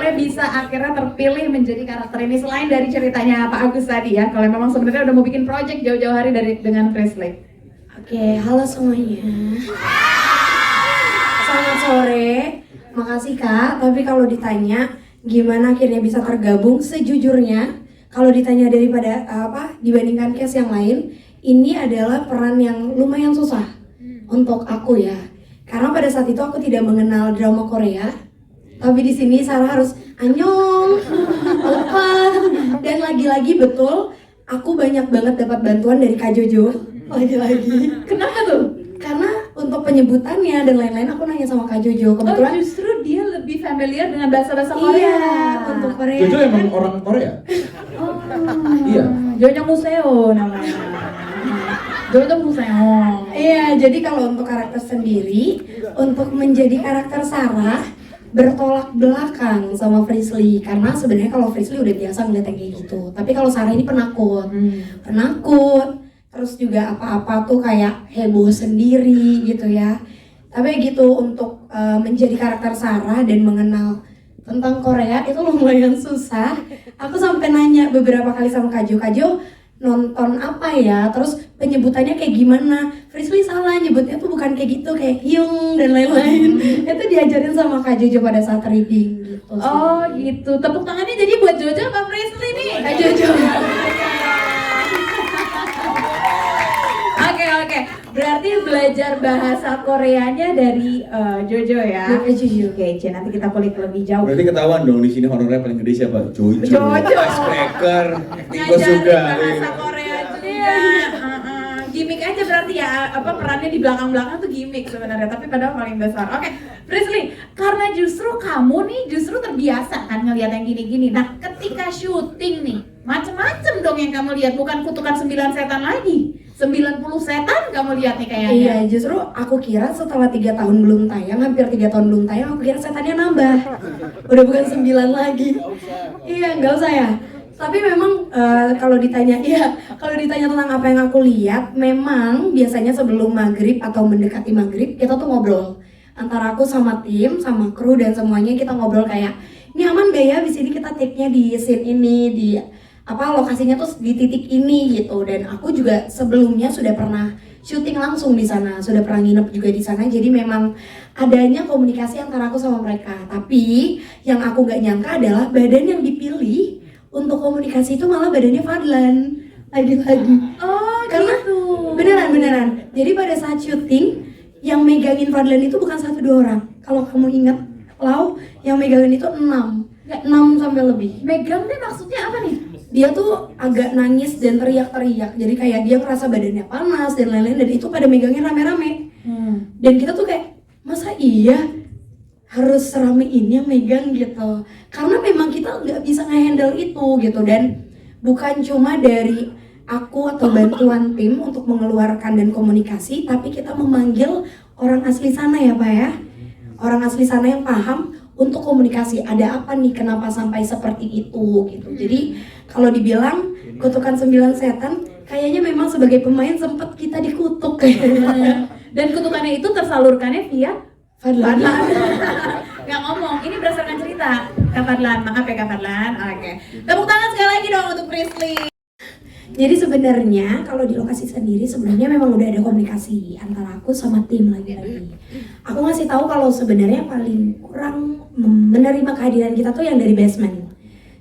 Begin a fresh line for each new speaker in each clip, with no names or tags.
sampai bisa akhirnya terpilih menjadi karakter ini selain dari ceritanya Pak Agus tadi ya? Kalau memang sebenarnya udah mau bikin project jauh-jauh hari dengan Frisley.
Oke, halo semuanya. Selamat sore. Makasih Kak, tapi kalau ditanya gimana akhirnya bisa tergabung, sejujurnya kalau ditanya daripada dibandingkan case yang lain, ini adalah peran yang lumayan susah untuk aku ya. Karena pada saat itu aku tidak mengenal drama Korea. Tapi di sini Sarah harus anyong, opa, dan lagi-lagi betul aku banyak banget dapat bantuan dari Kak Jojo. Lagi-lagi.
Kenapa tuh?
Karena untuk penyebutannya dan lain-lain aku nanya sama Kak Jojo. Kebetulan
justru dia lebih familiar dengan bahasa-bahasa Korea.
Iya, untuk Korea.
Jojo emang orang Korea?
Oh.
Iya.
Jojo Museo namanya. Jojo Museo.
Iya, jadi kalau untuk karakter sendiri, untuk menjadi karakter Sarah bertolak belakang sama Frisley, karena sebenarnya kalau Frisley udah biasa ngeliat yang kayak gitu, tapi kalau Sarah ini penakut, terus juga apa-apa tuh kayak heboh sendiri gitu ya. Tapi gitu untuk menjadi karakter Sarah dan mengenal tentang Korea itu lumayan susah. Aku sampai nanya beberapa kali sama Kak Jo, nonton apa ya, terus penyebutannya kayak gimana. Frisley salah nyebutnya tuh bukan kayak gitu, kayak hyung dan lain-lain. Itu diajarin sama Kak Jojo pada saat reading gitu sih.
Oh gitu, tepuk tangannya jadi buat Jojo apa Frisley nih?
Kak Jojo.
Oke, berarti belajar bahasa Koreanya dari Jojo ya?
Dari Jojo.
Oke, nanti kita kulik lebih jauh.
Berarti ketahuan dong di sini honornya paling gede siapa? Jojo. Icebreaker. Acting gue
Ngajarin
juga.
bahasa Korea juga. Gimik aja berarti ya, perannya di belakang-belakang tuh gimik sebenarnya, tapi padahal paling besar. Oke, Frisley, karena justru kamu nih justru terbiasa kan ngelihat yang gini-gini. Nah, ketika syuting nih, macem-macem dong yang kamu lihat, bukan kutukan 9 setan lagi. 90 setan kamu lihat nih kayaknya.
Iya, justru aku kira setelah 3 tahun belum tayang, hampir 3 tahun belum tayang, aku kira setannya nambah. Udah bukan 9 lagi. Iya, nggak usah ya. Tapi memang kalau ditanya tentang apa yang aku lihat, memang biasanya sebelum maghrib atau mendekati maghrib kita tuh ngobrol antara aku sama tim, sama kru dan semuanya. Kita ngobrol kayak, ini aman gak ya di sini kita take-nya di scene ini, di lokasinya tuh di titik ini gitu. Dan aku juga sebelumnya sudah pernah syuting langsung di sana, sudah pernah nginep juga di sana. Jadi memang adanya komunikasi antara aku sama mereka. Tapi yang aku gak nyangka adalah badan yang dipilih untuk komunikasi itu malah badannya Fadlan lagi-lagi.
Oh,
karena
gitu.
beneran. Jadi pada saat syuting yang megangin Fadlan itu bukan 1-2 orang. Kalau kamu ingat, yang megangin itu 6 sampai lebih.
Megang nih maksudnya apa nih?
Dia tuh agak nangis dan teriak-teriak. Jadi kayak dia ngerasa badannya panas dan lain-lain, dan itu pada megangin rame-rame. Dan kita tuh kayak, masa iya harus serame ini yang megang gitu. Karena memang kita nggak bisa nge-handle itu gitu. Dan bukan cuma dari aku atau bantuan tim untuk mengeluarkan dan komunikasi, tapi kita memanggil orang asli sana ya Pak ya. Orang asli sana yang paham untuk komunikasi. Ada apa nih, kenapa sampai seperti itu gitu. Jadi kalau dibilang kutukan 9 setan, kayaknya memang sebagai pemain sempat kita dikutuk kayaknya.
Dan kutukannya itu tersalurkannya via
Fadlan.
Nggak ngomong, ini berdasarkan cerita Kak Fadlan, maaf ya Kak Fadlan. Oke, tepuk tangan sekali lagi dong untuk Frisley.
Jadi sebenarnya kalau di lokasi sendiri sebenarnya memang udah ada komunikasi antara aku sama tim lagi-lagi. Aku ngasih tahu kalau sebenarnya paling kurang menerima kehadiran kita tuh yang dari basement.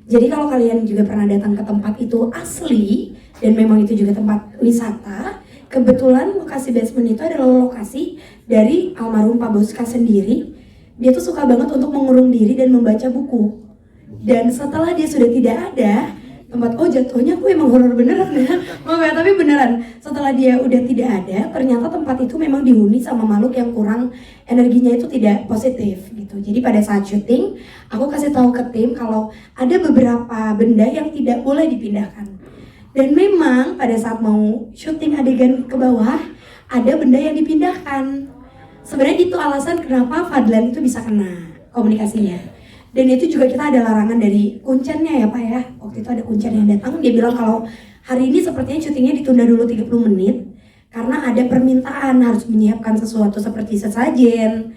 Jadi kalau kalian juga pernah datang ke tempat itu asli dan memang itu juga tempat wisata, kebetulan lokasi basement itu adalah lokasi dari almarhum Pak Boska sendiri. Dia tuh suka banget untuk mengurung diri dan membaca buku. Dan setelah dia sudah tidak ada, jatuhnya aku emang horor beneran ya. Maaf ya, tapi beneran. Setelah dia udah tidak ada, ternyata tempat itu memang dihuni sama makhluk yang kurang, energinya itu tidak positif gitu. Jadi pada saat syuting, aku kasih tahu ke tim kalau ada beberapa benda yang tidak boleh dipindahkan. Dan memang pada saat mau syuting adegan ke bawah, ada benda yang dipindahkan. Sebenarnya itu alasan kenapa Fadlan itu bisa kena komunikasinya. Dan itu juga kita ada larangan dari kuncennya ya Pak ya. Waktu itu ada kuncen yang datang, dia bilang kalau hari ini sepertinya syutingnya ditunda dulu 30 menit karena ada permintaan harus menyiapkan sesuatu seperti sesajen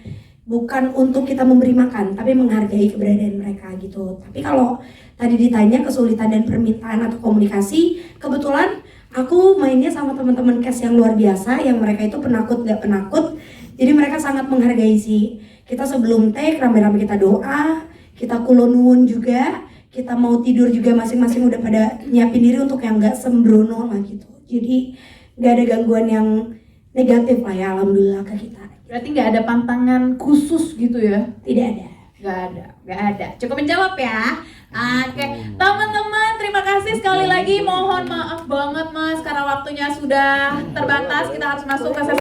bukan untuk kita memberi makan, tapi menghargai keberadaan mereka gitu. Tapi kalau tadi ditanya kesulitan dan permintaan atau komunikasi, kebetulan aku mainnya sama teman-teman cast yang luar biasa, yang mereka itu penakut gak penakut, jadi mereka sangat menghargai sih. Kita sebelum take rame-rame kita doa, kita kulonun juga, kita mau tidur juga masing-masing udah pada nyiapin diri untuk yang gak sembrono lah gitu. Jadi gak ada gangguan yang negatif lah ya, alhamdulillah ke kita.
Berarti nggak ada pantangan khusus gitu ya?
Tidak ada.
Nggak ada. Cukup menjawab ya. Oke, teman-teman, terima kasih sekali lagi. Mohon maaf banget Mas, karena waktunya sudah terbatas. Kita harus masuk ke sesi